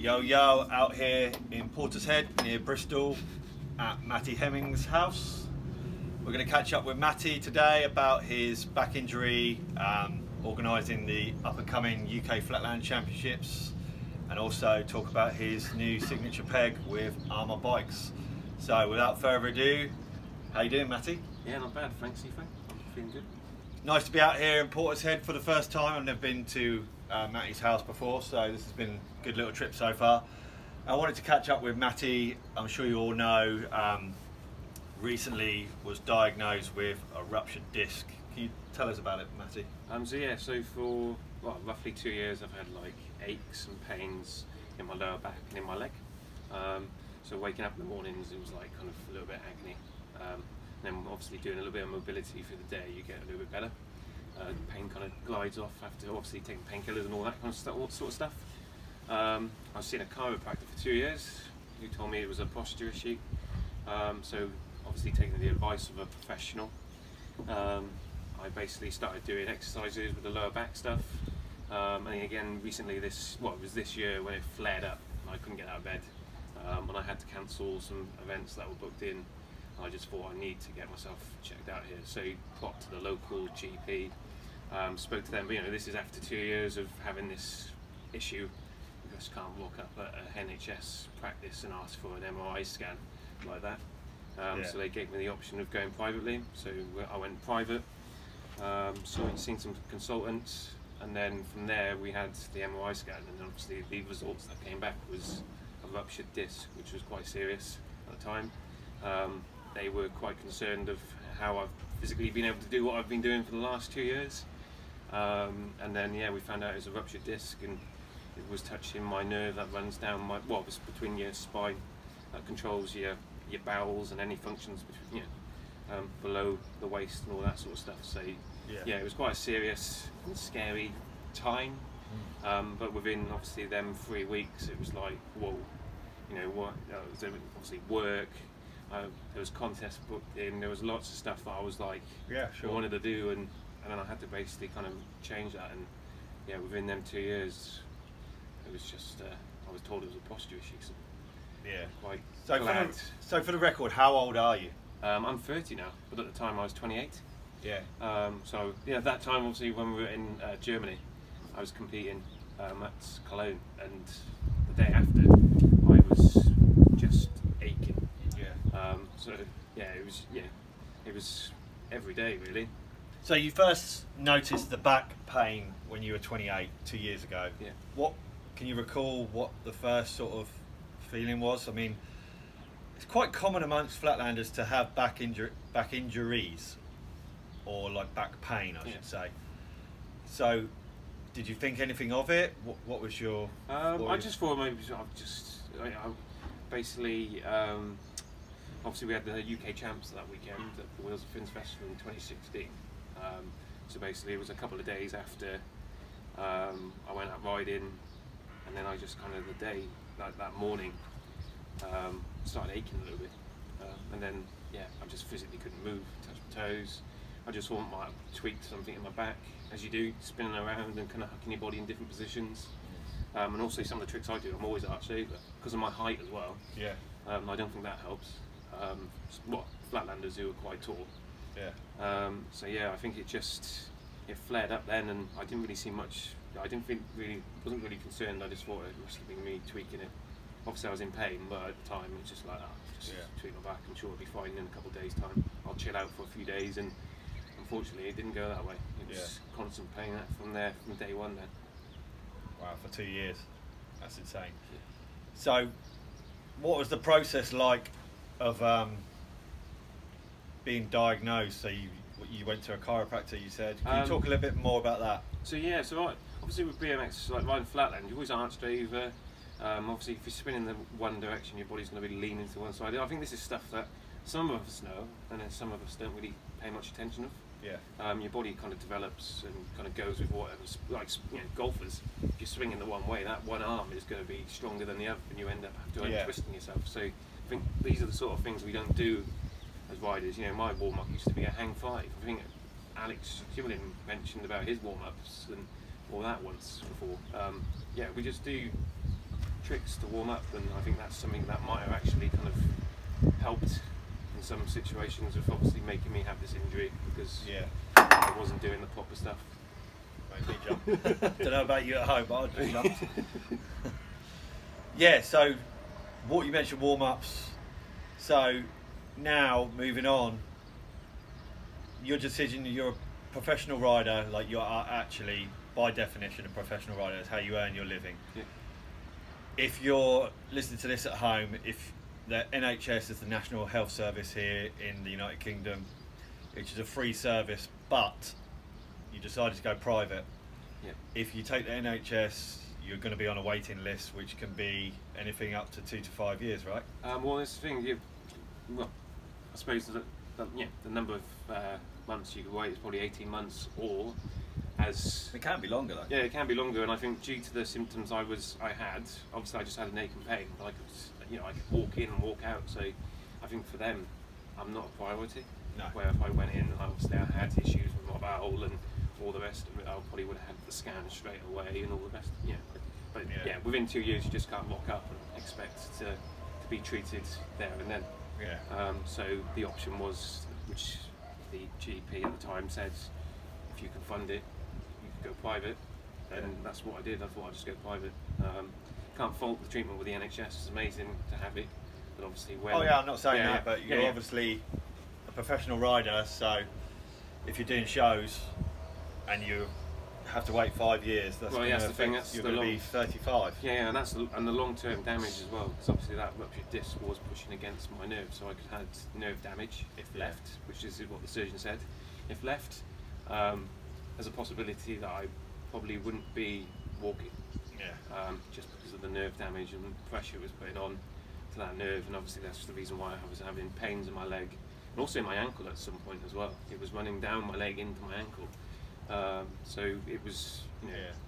Yo yo, out here in Portishead near Bristol at Matti Hemmings' house. We're going to catch up with Matti today about his back injury, organising the up and coming UK Flatland Championships, and also talk about his new signature peg with Armour Bikes. So without further ado, how you doing, Matti? Yeah, not bad, thanks, Ethan. I'm feeling good. Nice to be out here in Portishead for the first time. I've never been to Matti's house before, so this has been a good little trip so far. I wanted to catch up with Matti. I'm sure you all know, recently was diagnosed with a ruptured disc. Can you tell us about it, Matti? So for roughly 2 years I've had like aches and pains in my lower back and in my leg. So waking up in the mornings, it was like kind of a little bit agony. And then obviously doing a little bit of mobility through the day, you get a little bit better. Pain kind of glides off after obviously taking painkillers and all that kind of stuff, all sort of stuff. I was seeing a chiropractor for 2 years who told me it was a posture issue. So obviously taking the advice of a professional, I basically started doing exercises with the lower back stuff. And again recently it was this year when it flared up and I couldn't get out of bed. And I had to cancel some events that were booked in. I just thought I need to get myself checked out here. So popped to the local GP, spoke to them, but this is after 2 years of having this issue. You just can't walk up at a NHS practice and ask for an MRI scan like that. So they gave me the option of going privately. So I went private, seen some consultants, and then from there we had the MRI scan, and obviously the results that came back was a ruptured disc, which was quite serious at the time. They were quite concerned of how I've physically been able to do what I've been doing for the last 2 years. And then we found out it was a ruptured disc, and it was touching my nerve that runs down my, it's between your spine, that controls your bowels and any functions between, below the waist and all that sort of stuff. So it was quite a serious and scary time. But within obviously them 3 weeks, it was like, whoa, obviously work. There was contests booked in, there was lots of stuff that I was like, I wanted to do, and then I had to basically kind of change that, and within them 2 years, it was just, I was told it was a posture issue, so quite glad. So for the record, how old are you? I'm 30 now, but at the time I was 28. At that time, obviously, when we were in Germany, I was competing at Cologne, and the day after, I was just aching. It was every day really. So you first noticed the back pain when you were 28, 2 years ago. What can you recall? What the first sort of feeling was? I mean, it's quite common amongst Flatlanders to have back injuries, or like back pain, I should say. So, did you think anything of it? What was your? I just thought maybe basically. Obviously we had the UK Champs that weekend at the Wheels of Fins Festival in 2016. So basically it was a couple of days after I went out riding, and then I just kind of that morning started aching a little bit, and then I just physically couldn't move, touch my toes. I just thought I might have tweaked something in my back, as you do, spinning around and kind of hucking your body in different positions. And also some of the tricks I do, I'm always arched over because of my height as well. I don't think that helps. Flatlanders who are quite tall. I think it flared up then, and I didn't really see much. I wasn't really concerned. I just thought it must have been me tweaking it. Obviously I was in pain, but at the time it was just like, tweak my back, I'm sure it'll be fine in a couple of days' time. I'll chill out for a few days, and unfortunately it didn't go that way. It was constant pain from day one then. Wow, for 2 years, that's insane. So, what was the process like of being diagnosed? So you went to a chiropractor, you said. Can you talk a little bit more about that? So obviously with BMX, like riding Flatland, you're always arched over. Obviously if you're spinning the one direction, your body's going to be leaning to one side. I think this is stuff that some of us know, and then some of us don't really pay much attention of. Your body kind of develops and kind of goes with whatever's, like golfers, if you're swinging the one way, that one arm is going to be stronger than the other, and you end up twisting yourself. So I think these are the sort of things we don't do as riders. My warm-up used to be a hang five. I think Alex Kimmelin mentioned about his warm-ups and all that once before. We just do tricks to warm up, and I think that's something that might have actually kind of helped in some situations of obviously making me have this injury, because I wasn't doing the proper stuff. Made me jump. Don't know about you at home, but I just jumped. Yeah, so what you mentioned, warm-ups. So now moving on, your decision, you're a professional rider, like you are actually by definition a professional rider, is how you earn your living. Yeah. If you're listening to this at home, if the NHS is the National Health Service here in the United Kingdom, which is a free service, but you decided to go private. Yeah. If you take the NHS, you're going to be on a waiting list, which can be anything up to 2 to 5 years, right? Well, this thing, well, I suppose the number of months you could wait is probably 18 months, or as It can be longer though. yeah, it can be longer. And I think due to the symptoms I had, obviously I just had an ache and pain, but I could, I could walk in and walk out. So I think for them, I'm not a priority. No. Where if I went in, obviously I had issues with my bowel and all the rest of it, I probably would have had the scan straight away and all the rest. But within 2 years you just can't lock up and expect to be treated there and then. Yeah. So the option was, which the GP at the time said, if you can fund it, you could go private, and that's what I did. I thought I'd just go private. Can't fault the treatment with the NHS, it's amazing to have it, but obviously when... Oh yeah, I'm not saying that, but you're obviously a professional rider, so if you're doing shows and you have to wait 5 years, that's well, that's the thing. That's you're going to be 35. Yeah, and that's the long-term damage as well, because obviously that ruptured disc was pushing against my nerve, so I could have nerve damage if left, which is what the surgeon said. If left, there's a possibility that I probably wouldn't be walking. Yeah. Just because of the nerve damage and pressure it was putting on to that nerve, and obviously that's the reason why I was having pains in my leg, and also in my ankle at some point as well. It was running down my leg into my ankle. So it was,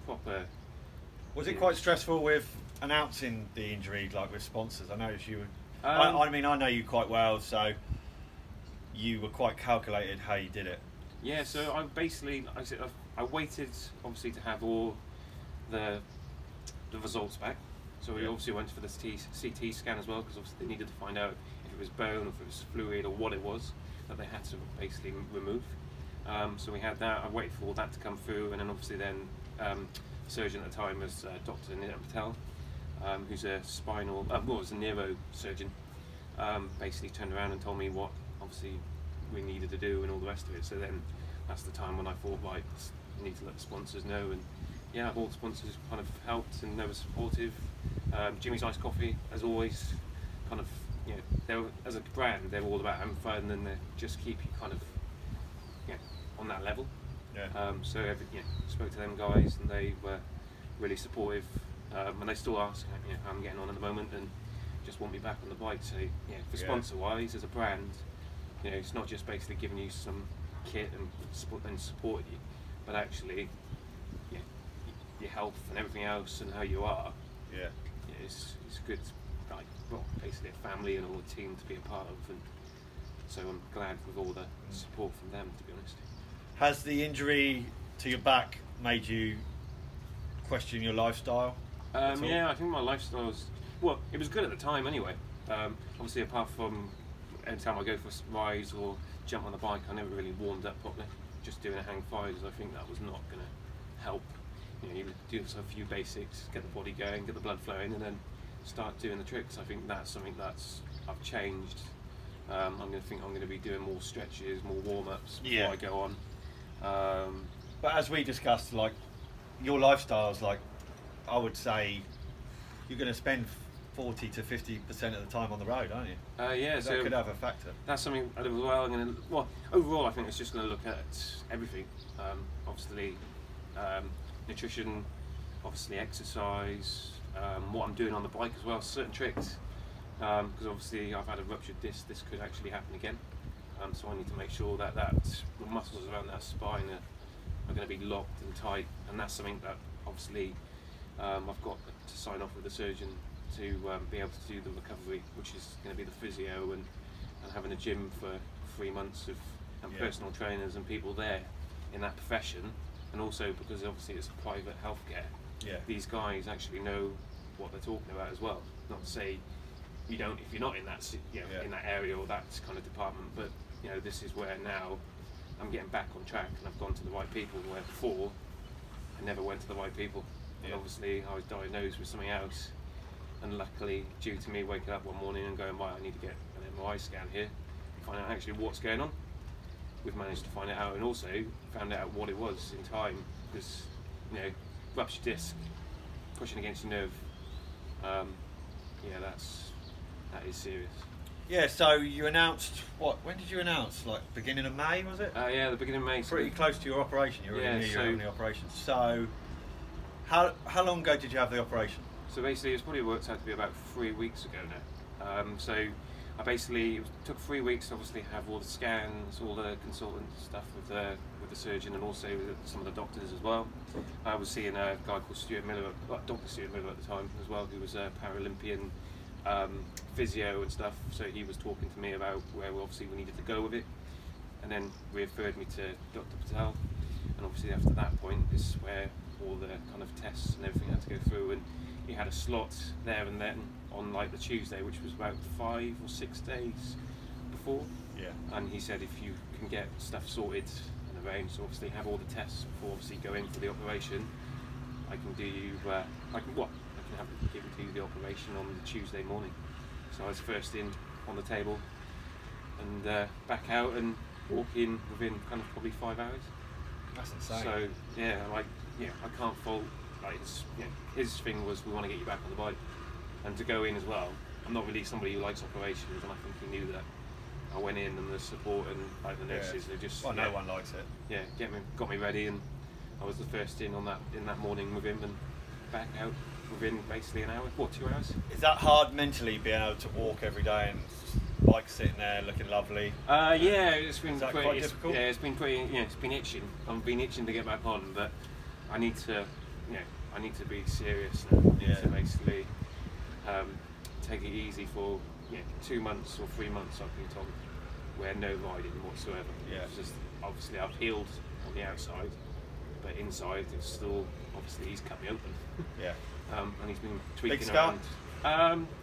proper. Was it quite stressful with announcing the injury, like with sponsors? I noticed you were. I know you quite well, so you were quite calculated how you did it. Yeah, so I waited obviously to have all the results back. So we obviously went for the CT scan as well, because obviously they needed to find out if it was bone, if it was fluid, or what it was that they had to basically remove. So we had that. I waited for all that to come through, and then obviously then the surgeon at the time was Dr. Indepth, who's a was a neurosurgeon. Basically turned around and told me what obviously we needed to do and all the rest of it. So then that's the time when I thought, right, I need to let the sponsors know. And yeah, all the sponsors kind of helped and they were supportive. Jimmy's Iced Coffee, as always, kind of, they were, as a brand, they were all about having fun, and they just keep you kind of on that level. So spoke to them guys, and they were really supportive, and they still ask how I'm getting on at the moment, and just want me back on the bike. So for sponsor wise, as a brand, it's not just basically giving you some kit and supporting you, but actually your health and everything else and how you are. It's good, like, well, basically a family and all a team to be a part of, and so I'm glad with all the support from them, to be honest. Has the injury to your back made you question your lifestyle? Yeah, I think my lifestyle was, well, it was good at the time anyway. Obviously, apart from any time I go for a rise or jump on the bike, I never really warmed up properly. Just doing a hang fives, I think that was not going to help. You do a few basics, get the body going, get the blood flowing, and then start doing the tricks. I think that's something that's I've changed. I'm going to be doing more stretches, more warm-ups before I go on. But as we discussed, like, your lifestyle's like, I would say you're going to spend 40 to 50% of the time on the road, aren't you? Yeah, so that could have a factor. That's something as well. Well, overall, I think it's just going to look at everything. Obviously, nutrition, obviously exercise, what I'm doing on the bike as well, certain tricks. Because obviously I've had a ruptured disc, this could actually happen again. So I need to make sure that the muscles around that spine are going to be locked and tight, and that's something that obviously I've got to sign off with the surgeon to be able to do the recovery, which is going to be the physio and having a gym for 3 months and personal trainers and people there in that profession, and also because obviously it's private healthcare. These guys actually know what they're talking about as well. Not to say you don't if you're not in that in that area or that kind of department, but this is where now I'm getting back on track and I've gone to the right people, where before I never went to the right people. And obviously I was diagnosed with something else, and luckily, due to me waking up one morning and going, right, I need to get an MRI scan here and find out actually what's going on, we've managed to find it out, and also found out what it was in time, because ruptured disc, pushing against your nerve, that is serious. Yeah, so you announced, when did you announce? Like beginning of May, was it? Yeah, the beginning of May. Pretty close to your operation. You're really near having the operation. So, how long ago did you have the operation? So basically, it's probably worked out to be about 3 weeks ago now. So I basically, it took 3 weeks to obviously have all the scans, all the consultant stuff with the surgeon, and also with some of the doctors as well. I was seeing a guy called Dr. Stuart Miller at the time as well, who was a Paralympian physio and stuff. So he was talking to me about where obviously we needed to go with it, and then referred me to Dr. Patel. And obviously after that point is where all the kind of tests and everything had to go through, and he had a slot there and then on like the Tuesday, which was about 5 or 6 days before. Yeah. And he said if you can get stuff sorted and arranged, so obviously have all the tests before obviously go in for the operation, I can do you, I can have given to you the operation on the Tuesday morning. So I was first in on the table and back out and walk in within kind of probably 5 hours. That's insane. So yeah, I can't fault. Like his thing was, we want to get you back on the bike, and to go in as well. I'm not really somebody who likes operations, and I think he knew that. I went in, and the support and like the nurses, they just no one likes it. Yeah, got me ready, and I was the first in that morning with him, and back out within basically an hour, 2 hours. Is that hard mentally, being able to walk every day and bike sitting there looking lovely? Yeah, it's been quite difficult. Yeah, it's been pretty. It's been itching. I've been itching to get back on, but I need to. I need to be serious now. I need to basically take it easy for 2 months or 3 months. I've been told, where no riding whatsoever. Yeah. It's just obviously I've healed on the outside, but inside it's still obviously he's cut me open. Yeah. And he's been tweaking around.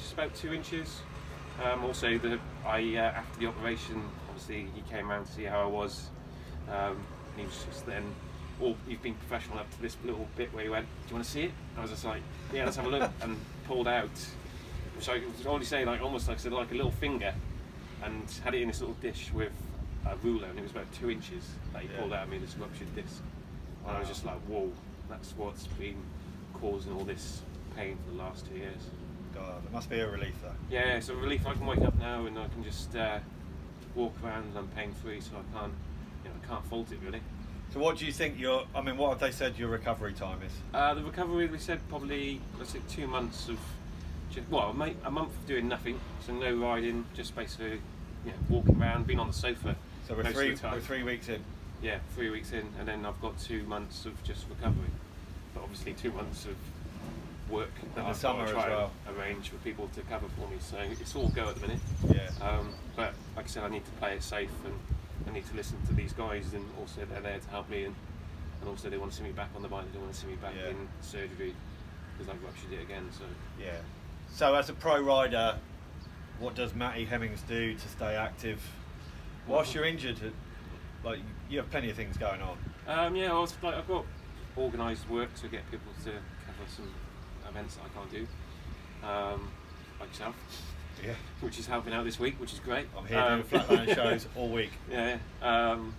Just about 2 inches. Also, after the operation, obviously he came around to see how I was. And he was just then. You've been professional up to this little bit where you went, do you want to see it? I was just like, yeah, let's have a look, and pulled out, which I would only say almost like a little finger, and had it in this little dish with a ruler, and it was about 2 inches that he pulled out of me, this ruptured disc. And I was just like, whoa, that's what's been causing all this pain for the last 2 years. God, it must be a relief though. Yeah, it's a relief. I can wake up now and I can just walk around and I'm pain free, so I can't fault it really. So what do you think what have they said your recovery time is? The recovery, they said probably, 2 months of, a month of doing nothing, so no riding, just basically walking around, being on the sofa. So we're 3 weeks in? Yeah, 3 weeks in, and then I've got 2 months of just recovery. But obviously 2 months of work that I've got to try and arrange for people to cover for me, so it's all go at the minute. Yeah. But like I said, I need to play it safe, and I need to listen to these guys, and also they're there to help me, and also they want to see me back on the bike. They don't want to see me back in surgery because I've ruptured it again. So yeah. So as a pro rider, what does Matti Hemmings do to stay active whilst you're injured? Like you have plenty of things going on. Yeah, I've got organised work to get people to cover some events that I can't do, like yourself. Yeah. Which is helping out this week, which is great. I'm here doing Flatland shows all week. Yeah. And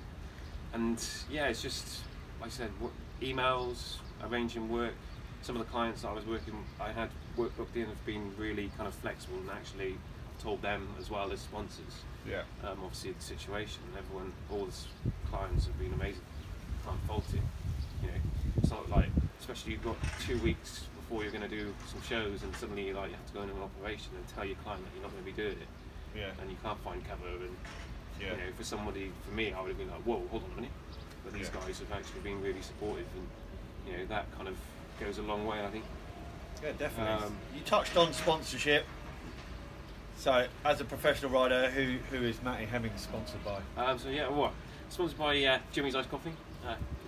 yeah, it's just, like I said, emails, arranging work. Some of the clients that I had work booked in have been really kind of flexible, and actually I've told them as well as sponsors. Yeah. Obviously the situation, all the clients have been amazing. Can't fault it. It's not like, especially you've got 2 weeks before you're going to do some shows, and suddenly you have to go into an operation and tell your client that you're not going to be doing it. Yeah. And you can't find cover, and for me, I would have been like, whoa, hold on a minute. But these guys have actually been really supportive, and that kind of goes a long way, I think. Yeah, definitely. You touched on sponsorship. So, as a professional rider, who is Matti Hemmings sponsored by? Sponsored by Jimmy's Iced Coffee.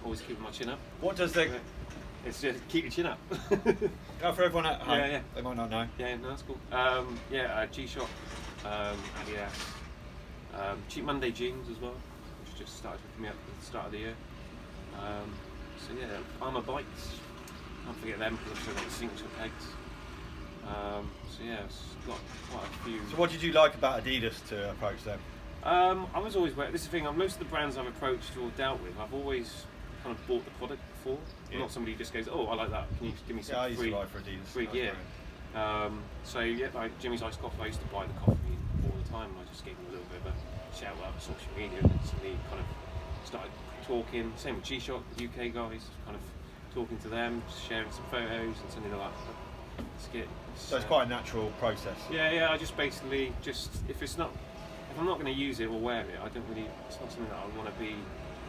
Always keeping my chin up. What does the It's just keep your chin up. Oh, for everyone at home, yeah. they might not know. Yeah, no, that's cool. G-Shock, Adidas, Cheap Monday jeans as well, which just started picking me up at the start of the year. So yeah, Armour Bikes, can't forget them because I've still got the signature pegs. So yeah, it's got quite a few. So what did you like about Adidas to approach them? I was always, this is the thing, most of the brands I've approached or dealt with, I've always kind of bought the product before. I'm not somebody who just goes, oh, I like that, can you give me some free gear? So yeah, like Jimmy's Iced Coffee, I used to buy the coffee all the time, and I just gave him a little bit of a shout out on social media, and instantly kind of started talking. Same with G-Shock, the UK guys, kind of talking to them, sharing some photos and something like that. So it's quite a natural process. Yeah, I just basically if I'm not going to use it or wear it, I don't really. It's not something that I want to be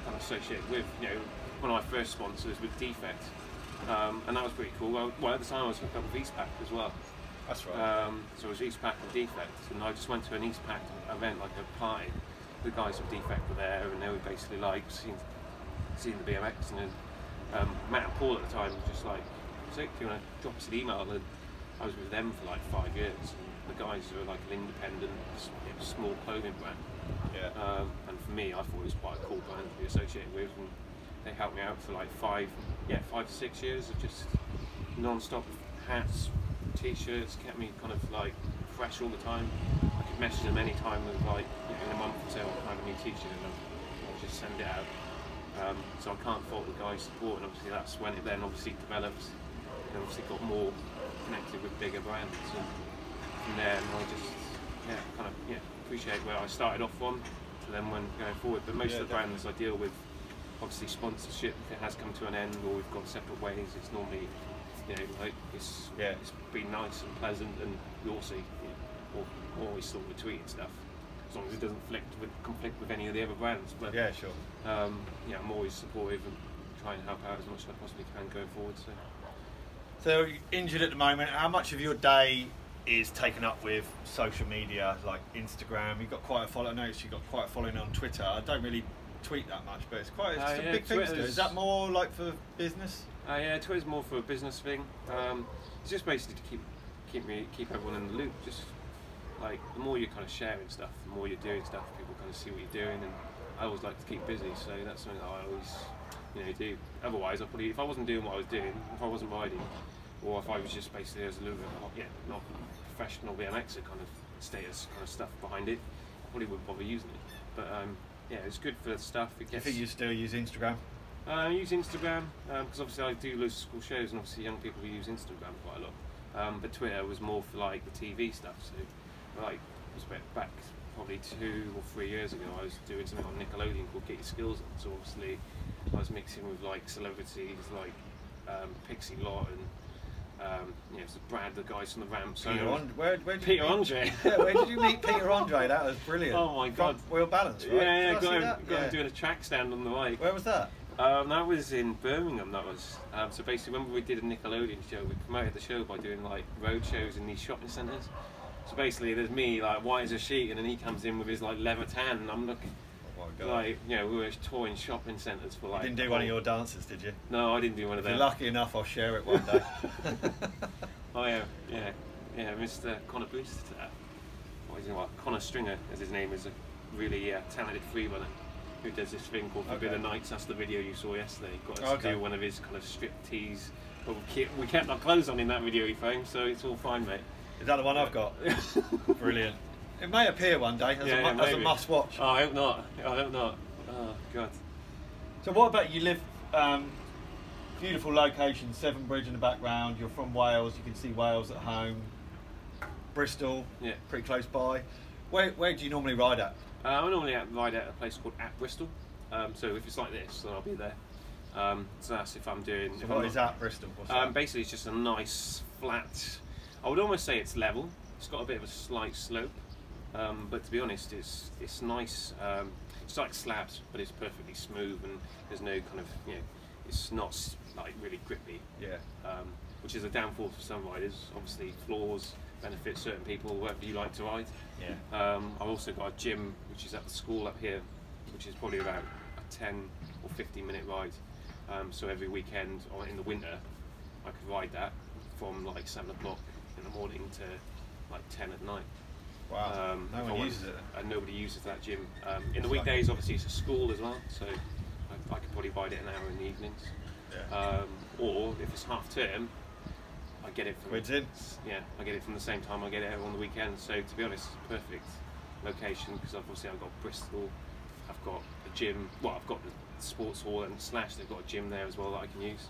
kind of associated with. You know, one of my first sponsors was Defect, and that was pretty cool. Well, at the time I was hooked up with Eastpak as well. That's right. So it was Eastpak and Defect, and I just went to an Eastpak event, like a party. The guys from Defect were there, and they were basically like seeing the BMX, and then Matt and Paul at the time were just like, "Sick, do you want to drop us an email?" And I was with them for like 5 years. And the guys were like an independent, small clothing brand. Yeah. And for me, I thought it was quite a cool brand to be associated with, and they helped me out for like 5 to 6 years of just non-stop hats, t-shirts, kept me kind of like fresh all the time. I could message them any time with like, you know, in a month or so I'll have a new t-shirt and I'll just send it out. So I can't fault the guys' support, and obviously that's when it then obviously develops and obviously got more connected with bigger brands, and from there I just appreciate where I started off from to then when going forward. But most of the brands I deal with, obviously sponsorship, if it has come to an end or we've gone separate ways, it's normally, you know, like it's been nice and pleasant, and we also, you know, always sort of tweet and stuff, as long as it doesn't conflict with any of the other brands. But yeah, sure. Yeah, I'm always supportive and try and help out as much as I possibly can going forward. So you're injured at the moment. How much of your day is taken up with social media, like Instagram? You've got quite a following. I noticed you've got quite a following on Twitter. I don't really tweet that much, but it's a big thing to do. Is that more like for business? Yeah, Twitter's more for a business thing. It's just basically to keep everyone in the loop. Just like the more you're kind of sharing stuff, the more you're doing stuff, people kind of see what you're doing, and I always like to keep busy. So that's something that I always, you know, do. Otherwise, I probably, if I wasn't doing what I was doing, if I wasn't riding, or if I was just basically as a little bit, not professional BMXer kind of status kind of stuff behind it, I probably wouldn't bother using it. But yeah, it's good for the stuff. It gets. I think you still use Instagram. I use Instagram because obviously I do loads of school shows, and obviously young people use Instagram quite a lot. But Twitter was more for like the TV stuff. So like back probably 2 or 3 years ago, I was doing something on Nickelodeon called Get Your Skills On. So obviously I was mixing with like celebrities like Pixie, Lott, and you know, Brad, the guys from the ramp. So where did Peter Andre. Yeah, where did you meet Peter Andre? That was brilliant. Oh my god. Wheel balance, right? Yeah, got him doing a track stand on the bike. Where was that? That was in Birmingham. That was so basically when we did a Nickelodeon show, we promoted the show by doing like road shows in these shopping centres. So basically, there's me like white as a sheet, and then he comes in with his like leather tan, and I'm looking. Like, you know, we were touring shopping centres for like. You didn't do one of your dances, did you? No, I didn't do one of them. If you're lucky enough, I'll share it one day. Oh yeah, Mr. Connor Booster to that. Connor Stringer, as his name, is a really talented free runner who does this thing called Forbidden Nights. That's the video you saw yesterday. Got us to do one of his kind of strip tees. But we kept our clothes on in that video he filmed, so it's all fine, mate. Is that the one I've got? Brilliant. It may appear one day as a must watch. Oh, I hope not. I hope not. Oh, God. So what about you live, beautiful location, Severn Bridge in the background, you're from Wales, you can see Wales at home, Bristol, pretty close by. Where do you normally ride at? I normally ride at a place called At Bristol. So if it's like this, then I'll be there. So that's if I'm doing... So what is At Bristol? Basically it's just a nice, flat... I would almost say it's level. It's got a bit of a slight slope. But to be honest, it's nice. It's like slabs, but it's perfectly smooth, and there's no kind of, you know, it's not like really grippy. Yeah. Which is a downfall for some riders. Obviously, floors benefit certain people, whatever you like to ride. Yeah. I've also got a gym, which is at the school up here, which is probably about a 10 or 15 minute ride. So every weekend or in the winter, I could ride that from like 7 o'clock in the morning to like 10 at night. Wow. No one uses it. And nobody uses that gym. In the weekdays, obviously, it's a school as well, so I could probably ride it an hour in the evenings. Yeah. Or if it's half term, I get it from I get it from the same time I get it on the weekend. So to be honest, perfect location, because obviously I've got Bristol, I've got a gym. Well, I've got the sports hall and Slash. They've got a gym there as well that I can use,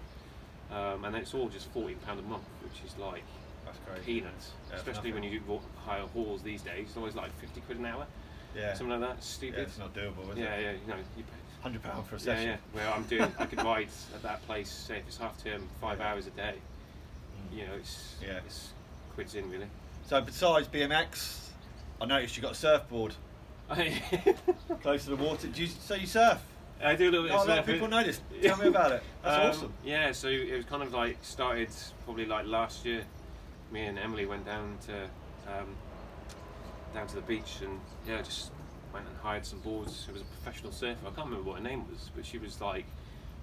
and it's all just £14 a month, which is like peanuts. Yeah, especially when you do higher halls these days. It's always like 50 quid an hour. Yeah. Something like that. It's stupid. Yeah, it's not doable, is it? Yeah, you know, you pay £100 for a session. Yeah. Where I could ride at that place, say if it's half term, 5 hours a day. You know, it's quids in really. So besides BMX, I noticed you got a surfboard. Close to the water. So you surf? I do a little bit of surfing. A lot of people know this. Tell me about it. That's awesome. Yeah, so it was kind of like started probably like last year. Me and Emily went down to the beach and just went and hired some boards. It was a professional surfer. I can't remember what her name was, but she was like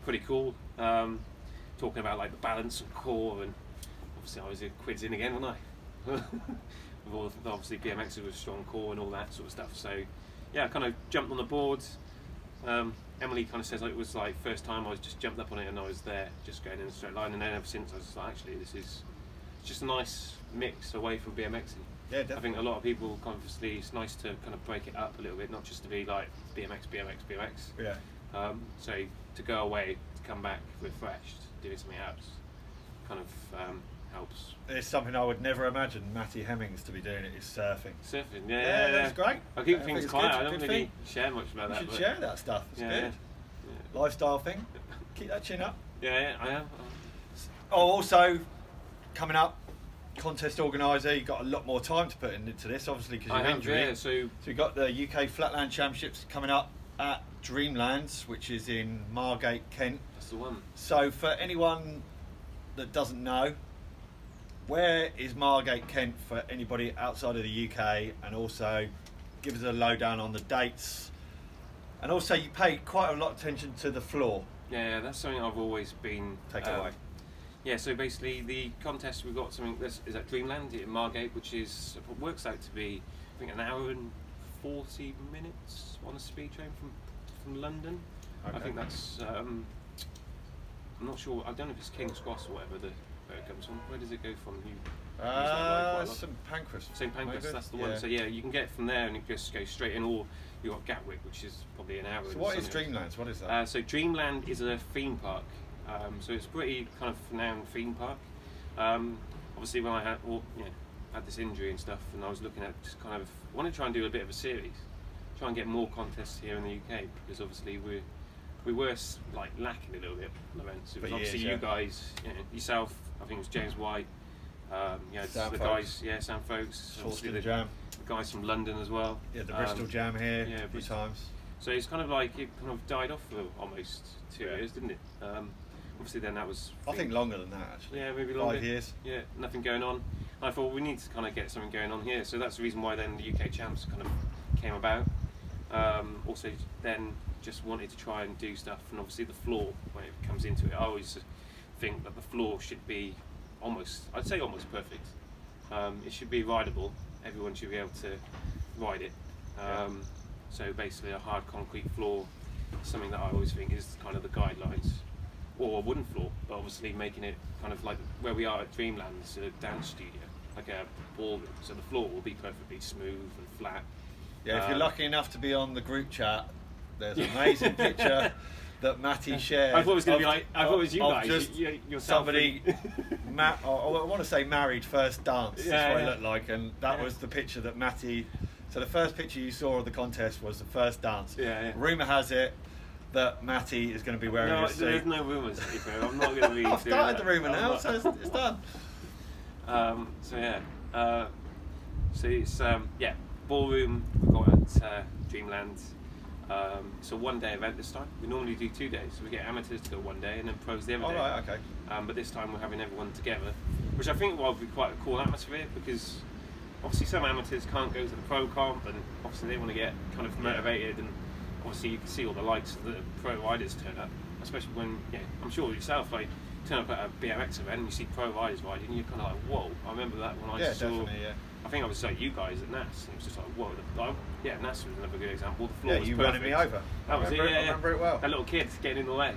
pretty cool. Talking about like the balance and core, and obviously I was quids in again, wasn't I? With all obviously BMXs with strong core and all that sort of stuff. So yeah, I kind of jumped on the boards. Emily kind of says like it was like first time I just jumped up on it and I was there just going in a straight line, and then ever since I was like, actually this is just a nice mix away from BMXing. Yeah, definitely. I think a lot of people obviously it's nice to kind of break it up a little bit, not just to be like BMX. Yeah. So to go away, to come back refreshed, doing something else, kind of helps. It's something I would never imagine Matti Hemmings to be doing. It is surfing. Surfing, that's great. I keep things quiet. I don't really share much about that. You should share that stuff. It's good. Yeah. Lifestyle thing. Keep that chin up. Yeah, I am. Oh, also coming up, contest organiser. You've got a lot more time to put into this, obviously, because you're injured. Yeah, so we've got the UK Flatland Championships coming up at Dreamlands, which is in Margate, Kent. That's the one. So for anyone that doesn't know, where is Margate, Kent for anybody outside of the UK, and also give us a lowdown on the dates. And also you pay quite a lot of attention to the floor. Yeah, that's something I've always been... Take it away. Yeah, so basically the contest, we've got something that is at Dreamland in Margate, which is works out to be, I think, an hour and 40 minutes on a speed train from London. Okay. I think that's, I'm not sure, I don't know if it's King's Cross or whatever where it comes from. Where does it go from? St Pancras. St Pancras, that's the one. So yeah, you can get from there and it just goes straight in, or you've got Gatwick, which is probably an hour. So what is Dreamlands? What is that? So Dreamland is a theme park. So it's a pretty kind of renowned theme park. Obviously when I had this injury and stuff, and I was looking at just kind of, I want to try and do a bit of a series, try and get more contests here in the UK, because obviously we were like lacking a little bit on events. It was obviously you guys, yourself, I think it was James White, the guys, Sam Folks, obviously the guys from London as well. Yeah, the Bristol Jam here, a few times. So it's kind of like, it kind of died off for almost 2 years, didn't it? Obviously then that was... I think longer than that actually. Yeah, maybe longer. 5 years. Yeah, nothing going on. And I thought we need to kind of get something going on here, so that's the reason why then the UK Champs kind of came about. Also then just wanted to try and do stuff, and obviously the floor, when it comes into it, I always think that the floor should be almost, I'd say almost perfect. It should be rideable, everyone should be able to ride it. So basically a hard concrete floor, something that I always think is kind of the guidelines. Or a wooden floor, but obviously making it kind of like where we are at Dreamland, it's a dance studio, like a ballroom, so the floor will be perfectly smooth and flat. Yeah, if you're lucky enough to be on the group chat, there's an amazing picture that Matti shared. I thought it was going to be like, I thought it was you guys. Just somebody, I want to say married first dance, that's what it looked like, and that was the picture that Matti, so the first picture you saw of the contest was the first dance. Rumour has it that Matti is going to be wearing a suit. There's no rumours, I'm not going to be I've started the rumour now, so it's done. So it's, ballroom, we've got at Dreamland. It's a one-day event this time. We normally do 2 days, so we get amateurs to go one day and then pros the other day. Right, okay. But this time we're having everyone together, which I think will be quite a cool atmosphere, because obviously some amateurs can't go to the pro comp, and obviously they want to get kind of motivated, and obviously you can see all the likes of the pro riders turn up. especially when, I'm sure yourself, like, turn up at a BMX event and you see pro riders riding, and you're kind of like, whoa. I remember that when I saw. Definitely, yeah. I think I was like you guys at NASS, and it was just like, whoa. NASS was another good example. The floor was you perfect. running me over. That was it. Yeah, I remember it well. That little kid getting in the way.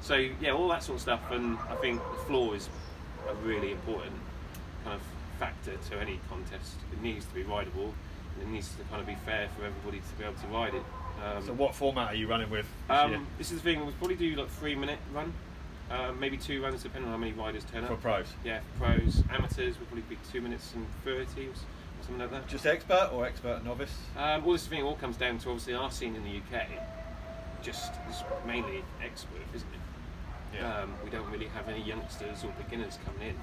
So yeah, all that sort of stuff, and I think the floor is a really important kind of factor to any contest. It needs to be rideable, and it needs to kind of be fair for everybody to be able to ride it. So what format are you running with this is the thing, we'll probably do like 3-minute run, maybe 2 runs depending on how many riders turn up. For pros? Yeah, for pros. Amateurs will probably be 2 minutes and 30 or something like that. Just expert or expert and novice? Well, this thing all comes down to obviously our scene in the UK, just is mainly expert, isn't it? Yeah. We don't really have any youngsters or beginners coming in,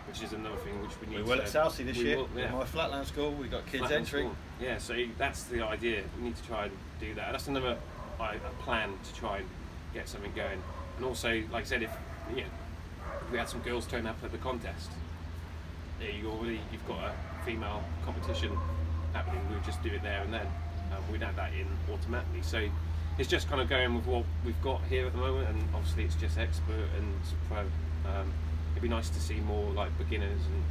which is another thing which we need to... We will at Southsea this year, yeah. my Flatland school, we've got kids Flatland entering. school. Yeah, so that's the idea. We need to try and do that. That's another a plan to try and get something going. And also, like I said, if we had some girls turn up at the contest, you've got a female competition happening. We would just do it there and then. We'd add that in automatically. So it's just kind of going with what we've got here at the moment, and obviously it's just expert and pro. It'd be nice to see more like beginners and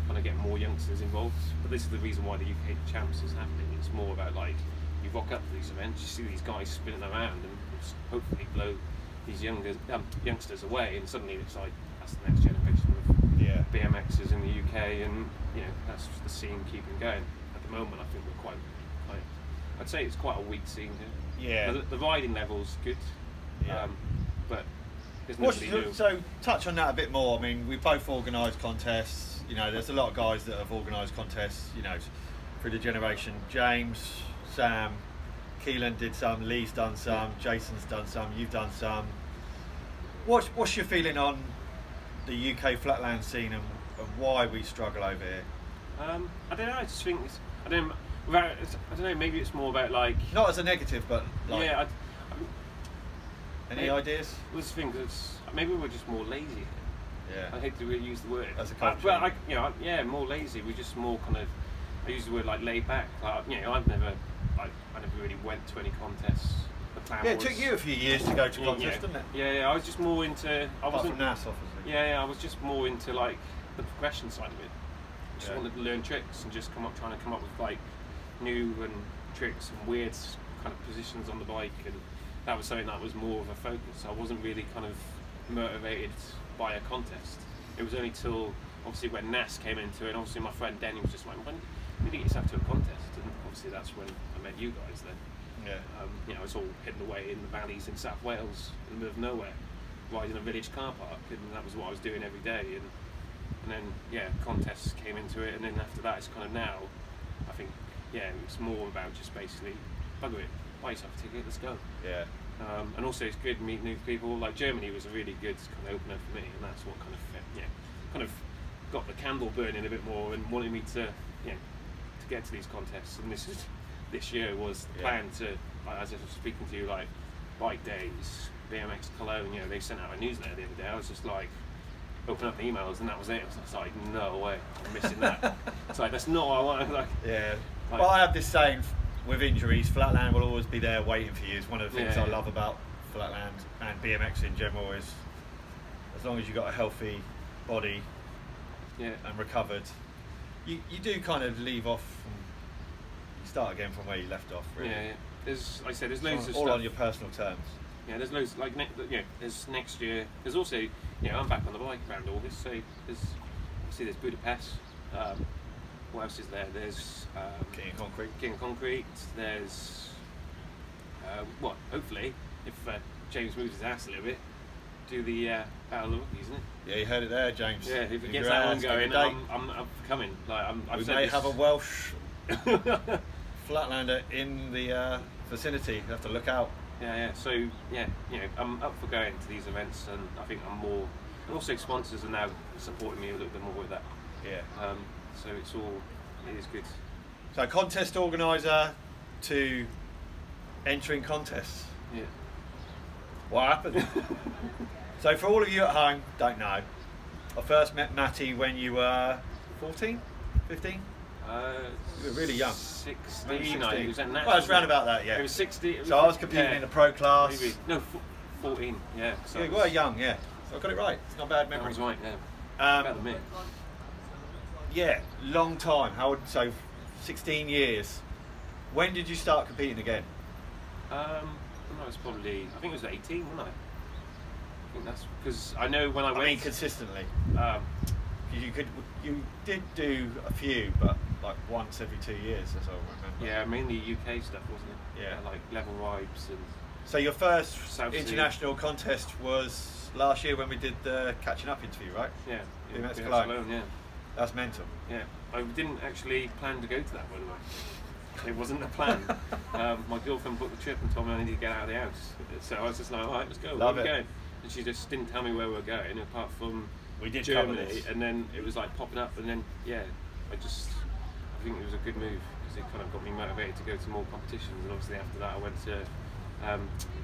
kind of get more youngsters involved. But this is the reason why the UK Champs is happening. It's more about like, you rock up to these events, you see these guys spinning around, and hopefully blow these youngsters away, and suddenly it's like, that's the next generation of BMXers in the UK, and that's just the scene keeping going. At the moment, I think we're quite I'd say it's quite a weak scene here. Yeah. The riding level's good, but there's nobody new. So touch on that a bit more. I mean, we both organise contests. There's a lot of guys that have organised contests. Through the generation. James, Sam, Keelan did some. Lee's done some. Jason's done some. You've done some. What's your feeling on the UK flatland scene and why we struggle over here? I don't know. I just think I don't know. Maybe it's more about like, not as a negative, but like, any ideas? Well, this thing is maybe we're just more lazy. Yeah. I hate to really use the word. As a culture. But more lazy. We're just more kind of. I use the word like laid back. Like, I never really went to any contests. The plan was, it took you a few years to go to contests, didn't it? Yeah. I was just more into. I wasn't from NASS, obviously. Yeah. I was just more into like the progression side of it. Just wanted to learn tricks and just trying to come up with like new and tricks and weird kind of positions on the bike, and that was something that was more of a focus. I wasn't really kind of motivated by a contest. It was only till obviously when NASS came into it, and obviously my friend Denny was just like, when did you get yourself to a contest? And obviously that's when I met you guys then. I was all hidden away in the valleys in South Wales in the middle of nowhere, riding a village car park, and that was what I was doing every day. And then contests came into it, and then after that it's kind of now, I think, it's more about just basically bugger it, buy yourself a ticket, let's go. Yeah. And also it's good to meet new people. Like Germany was a really good kind of opener for me, and that's what kind of got the candle burning a bit more and wanted me to get to these contests. And this year was the plan to, as I was speaking to you, like Bike Days, BMX Cologne, they sent out a newsletter the other day. I was just like, open up the emails, and that was it. I was like, no way, I'm missing that. It's like, that's not what I want. Like, well, I have this saying with injuries, Flatland will always be there waiting for you. It's one of the things I love about Flatland and BMX in general, is as long as you've got a healthy body and recovered, you do kind of leave off from, you start again from where you left off, really. There's, like I said, there's loads of all stuff. on your personal terms. There's loads, like, there's next year, there's also, I'm back on the bike around August, so there's Budapest, what else is there? There's King of Concrete, there's, hopefully, if James moves his ass a little bit, do the Battle of the Rookies, isn't it? Yeah, you heard it there, James. Yeah, if it gets that one going, I'm coming. Like, we may have a Welsh Flatlander in the vicinity. You have to look out. So I'm up for going to these events, and I think I'm more, and also sponsors are now supporting me a little bit more with that. So it is good. So contest organiser to entering contests. What happened? So for all of you at home, don't know, I first met Matty when you were 14, 15? You were really young. 16. I was at NASS. Well, it's round about that, yeah. It was 60. So I was competing in the pro class. Maybe. No, 14. Yeah. So you were young, yeah. So I got it right. It's not a bad memory. That was right. Yeah. Better than me. Yeah, long time. How old? So 16 years. When did you start competing again? I was probably. I think it was 18, wasn't I? I think that's because I know when I went. I mean, consistently. You did do a few, but like once every 2 years, as I remember. Yeah, mainly UK stuff, wasn't it? Yeah, like level rides and. So your first international contest was last year when we did the catching up interview, right? Yeah. BMX Cologne, yeah. That's mental. Yeah, I didn't actually plan to go to that, by the way. It wasn't a plan. My girlfriend booked the trip and told me I needed to get out of the house. So I was just like, all right, let's go. Where are we going? And she just didn't tell me where we were going, apart from Germany. And then it was like popping up, and then yeah, I think it was a good move because it kind of got me motivated to go to more competitions. And obviously after that, I went to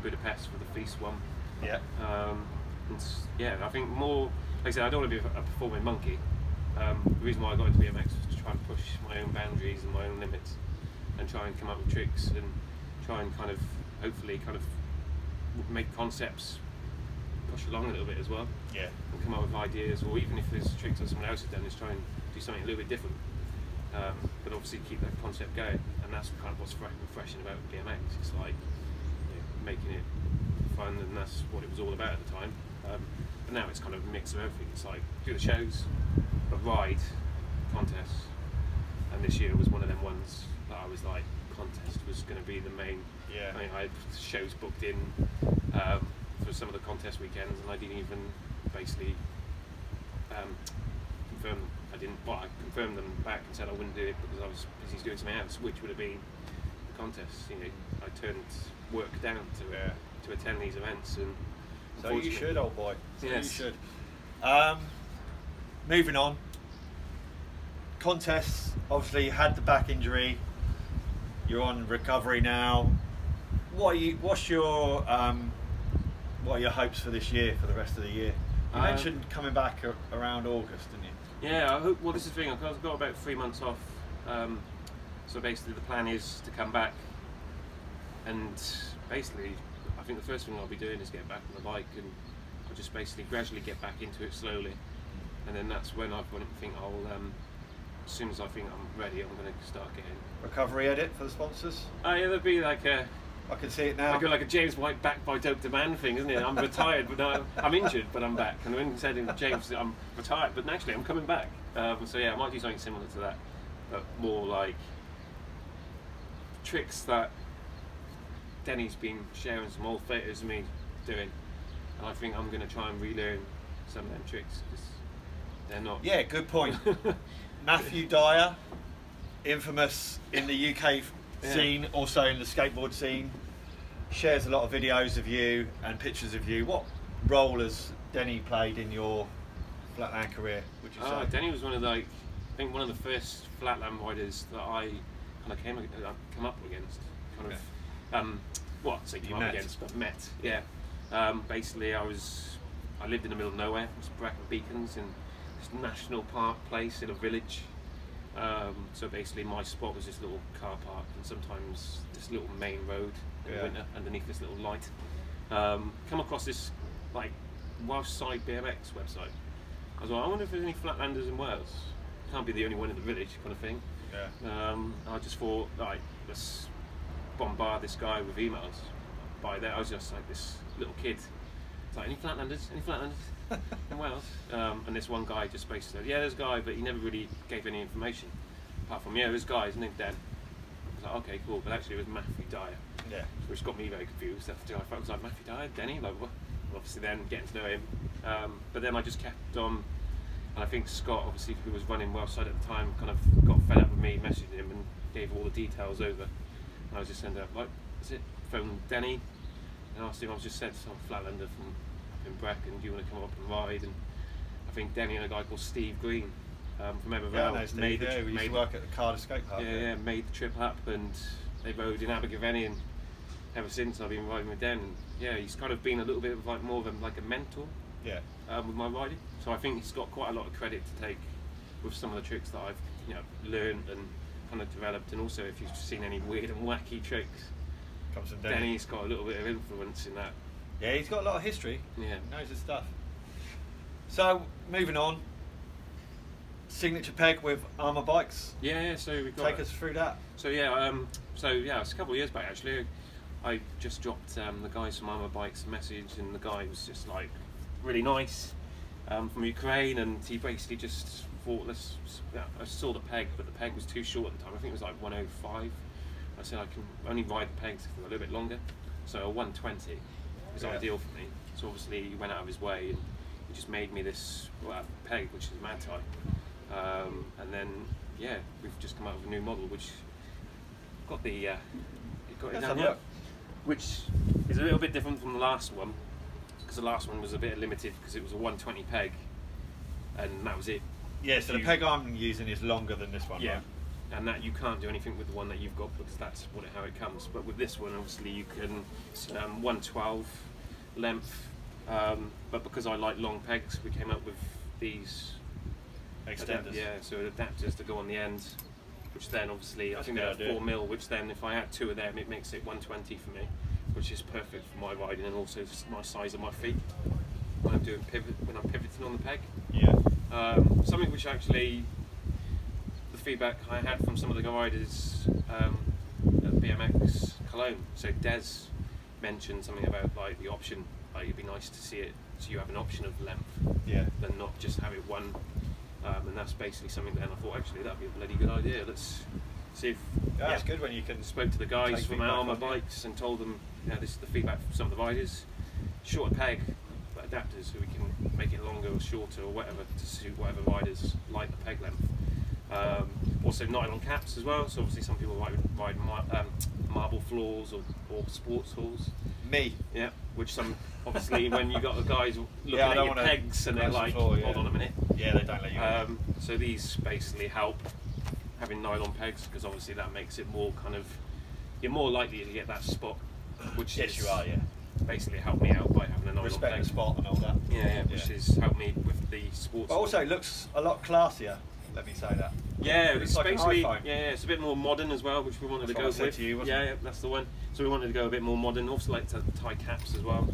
Budapest for the Feast one. Yeah. And yeah, I think more. Like I said, I don't want to be a performing monkey. The reason why I got into BMX was to try and push my own boundaries and my own limits, and try and come up with tricks and try and kind of hopefully kind of make concepts push along a little bit as well. Yeah. And come up with ideas, or even if there's tricks that someone else has done, is try and do something a little bit different. But obviously keep that concept going, and that's kind of what's refreshing about BMX. It's like making it fun, and that's what it was all about at the time. But now it's kind of a mix of everything. It's like do the shows, but ride, contests, and this year was one of them ones that I was like, contest was going to be the main. Yeah. I mean, I had shows booked in for some of the contest weekends, and I didn't even basically confirm them. I confirmed them back and said I wouldn't do it because I was busy doing something else, which would have been the contest. You know, I turned work down to attend these events, and so you should, old boy. So yes. You should. Moving on. Contests. Obviously, you had the back injury. You're on recovery now. What are your hopes for this year, for the rest of the year? You mentioned coming back around August, didn't you? Yeah, I hope. Well, this is the thing. I've got about 3 months off. So basically, the plan is to come back, and basically, I think the first thing I'll be doing is getting back on the bike, and I'll just basically gradually get back into it slowly, and then that's when I think I'll. As soon as I think I'm ready, I'm going to start getting recovery edit for the sponsors. Oh yeah, there'll be like a. I can see it now. Like a James White back by dope demand thing, isn't it? I'm retired, but no, I'm injured, but I'm back. And when he said to James, I'm retired, but actually I'm coming back. So yeah, I might do something similar to that, but more like tricks that Denny's been sharing some old photos of me doing, and I think I'm going to try and relearn some of them tricks because they're not. Yeah, good point. Matthew Dyer, infamous in the UK scene, also in the skateboard scene, shares a lot of videos of you and pictures of you. What role has Denny played in your Flatland career, would you say? Denny was one of I think one of the first Flatland riders that I kind of come up against. But met. Yeah. Basically, I lived in the middle of nowhere. It was Bracken Beacons in this national park place in a village. So basically my spot was this little car park and sometimes this little main road in the winter underneath this little light. Come across this like Welsh side BMX website. I was like, I wonder if there's any Flatlanders in Wales. Can't be the only one in the village kind of thing. Yeah. I just thought, like, let's bombard this guy with emails. By then I was just like this little kid. It's like, any Flatlanders? Any Flatlanders? In Wales, and this one guy just basically said, yeah, there's a guy, but he never really gave any information apart from, yeah, there's a guy, his name's Dan. I was like, okay, cool, but actually it was Matthew Dyer, which got me very confused. I was like, Matthew Dyer, Denny, like what? Obviously then getting to know him, but then I just kept on, and I think Scott, obviously, who was running Welsh side at the time, kind of got fed up with me messaging him and gave all the details over, and I was just sending up, like, that's it, phone Denny, and asked him, I was just said, I'm a Flatlander in Bracken, do you want to come up and ride? And I think Denny and a guy called Steve Green from Evervale made we used to work at the Cardiff skate park. Yeah, made the trip up, and they rode in Abergavenny, and ever since I've been riding with Dan. And yeah, he's kind of been a little bit of like more of a mentor. Yeah. With my riding, so I think he's got quite a lot of credit to take with some of the tricks that I've learned and kind of developed. And also, if you've seen any weird and wacky tricks, Comes from Denny. Denny's got a little bit of influence in that. Yeah, he's got a lot of history. Yeah. He knows his stuff. So, moving on. Signature peg with Armour Bikes. Yeah, so we've got... Take us through that. So yeah, it's a couple of years back actually. I just dropped the guys from Armour Bikes a message, and the guy was just like really nice, from Ukraine, and he basically just thought, I saw the peg, but the peg was too short at the time. I think it was like 105. I said I can only ride the pegs for a little bit longer, so a 120 is ideal for me. So obviously he went out of his way and he just made me this peg, which is Matti. And then we've just come out with a new model, which got the which is a little bit different from the last one, because the last one was a bit limited because it was a 120 peg, and that was it. Yeah, so the peg I'm using is longer than this one. Yeah, right? and that you can't do anything with the one that you've got, because that's how it comes. But with this one, obviously you can 112 length, but because I like long pegs, we came up with these Extenders. so adapters to go on the ends, which then obviously I think they're 4 mil, which then if I add 2 of them, it makes it 120 for me, which is perfect for my riding, and also my size of my feet when I'm pivoting on the peg. Yeah. Something which actually the feedback I had from some of the riders at BMX Cologne. So Des mentioned something about like the option. Like it'd be nice to see it, so you have an option of length, than not just have it one. And that's basically something. Then I thought actually that'd be a bloody good idea. Let's see if. Yeah, it's good when you can. Spoke to the guys from Armour Bikes and told them, this is the feedback from some of the riders. Shorter peg, but adapters, so we can make it longer or shorter or whatever to suit whatever riders like the peg length. Also nylon caps as well. So obviously some people ride marble floors or sports halls. Me. Yeah. Which some obviously when you got the guys looking at your pegs and they're like, hold on a minute. Yeah, they don't let you. So these basically help having nylon pegs, because obviously that makes it more kind of, you're more likely to get that spot, which yes, you are. Yeah. Basically helped me out by having a nylon Respect peg. the spot and all that. Yeah, which has helped me with the sports. But also, it looks a lot classier. Let me say that. Yeah, it's like basically it's a bit more modern as well, which we wanted to go with. To you, yeah, that's the one. So we wanted to go a bit more modern. Also like to tie caps as well.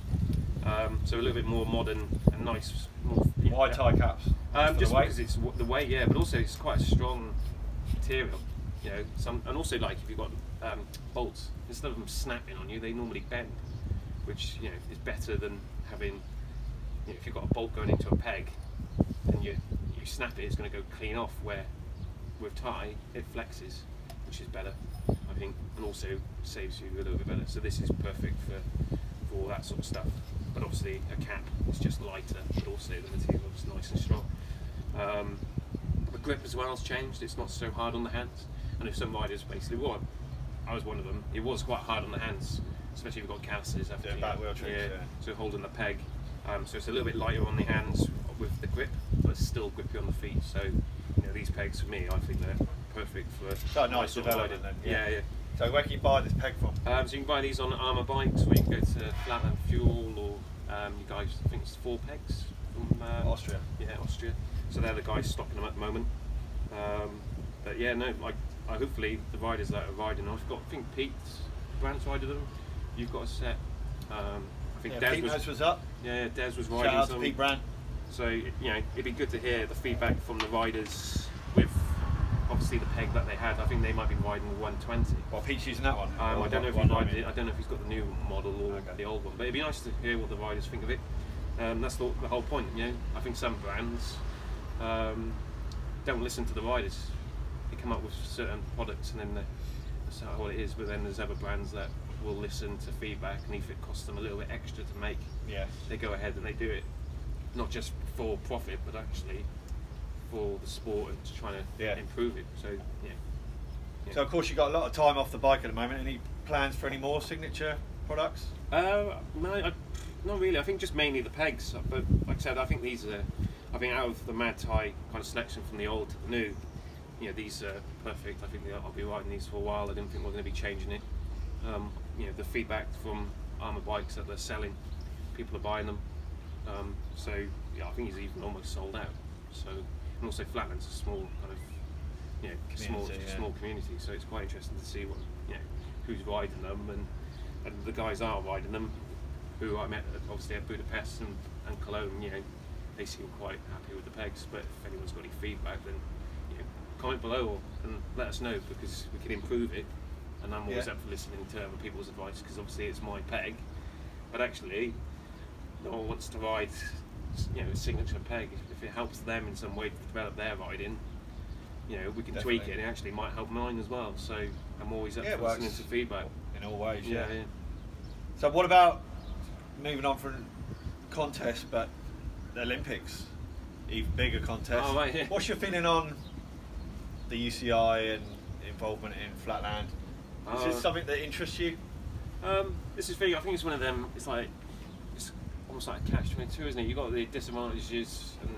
So a little bit more modern and nice. Why tie caps? Just because it's the weight, but also it's quite a strong material. And also like if you've got bolts, instead of them snapping on you, they normally bend, which is better than having. If you've got a bolt going into a peg, and you snap it, it's going to go clean off. Where with tie, it flexes, which is better, I think, and also saves you a little bit better. So this is perfect for all that sort of stuff. But obviously a cap is just lighter, but also the material is nice and strong. The grip as well has changed. It's not so hard on the hands. And if some riders basically, I was one of them, it was quite hard on the hands, especially if you've got calluses after back wheel tricks, so holding the peg. So it's a little bit lighter on the hands with the grip, but it's still grippy on the feet. So these pegs for me, I think they're perfect for. So nice development then. Yeah. So where can you buy this peg from? So you can buy these on Armour Bikes, or you can go to Flatland Fuel, or you guys, I think it's 4 pegs from Austria. Yeah, Austria. So they're the guys stocking them at the moment. But yeah, no, I hopefully the riders that are riding, I think Pete's Grant's riding them. You've got a set. I think Des was up. Yeah, Des was riding. Shout out some. to Pete Brandt. So it'd be good to hear the feedback from the riders with obviously the peg that they had. I think they might be riding the 120. Well, Pete's using that one. I don't know if I don't know if he's got the new model or the old one, but it'd be nice to hear what the riders think of it. That's the whole point. I think some brands don't listen to the riders. They come up with certain products and then that's how it is. But then there's other brands that will listen to feedback, and if it costs them a little bit extra to make, they go ahead and they do it, not just for profit, but actually for the sport and to try to improve it. So So of course you've got a lot of time off the bike at the moment. Any plans for any more signature products? No, not really. I think just mainly the pegs. But like I said, I think these are. I think out of the Matti kind of selection from the old to the new, these are perfect. I think I'll be riding these for a while. I didn't think we're going to be changing it. The feedback from Armour Bikes that they're selling, people are buying them. So I think he's even almost sold out. So, and also Flatland's a small kind of small community. So it's quite interesting to see what who's riding them, and the guys are riding them, who I met obviously at Budapest and Cologne. They seem quite happy with the pegs. But if anyone's got any feedback, then comment below and let us know, because we can improve it. And I'm always up for listening to other people's advice, because obviously it's my peg, but actually no one wants to ride a signature peg. If it helps them in some way to develop their riding, we can tweak it, and it actually might help mine as well. So I'm always up for listening to feedback in all ways. Yeah. So what about moving on from contests, but the Olympics, even bigger contest? Oh, right, yeah. What's your feeling on the UCI and involvement in Flatland? Is this something that interests you? This is thing. I think it's one of them. It's almost like a catch-22, isn't it? You've got the disadvantages and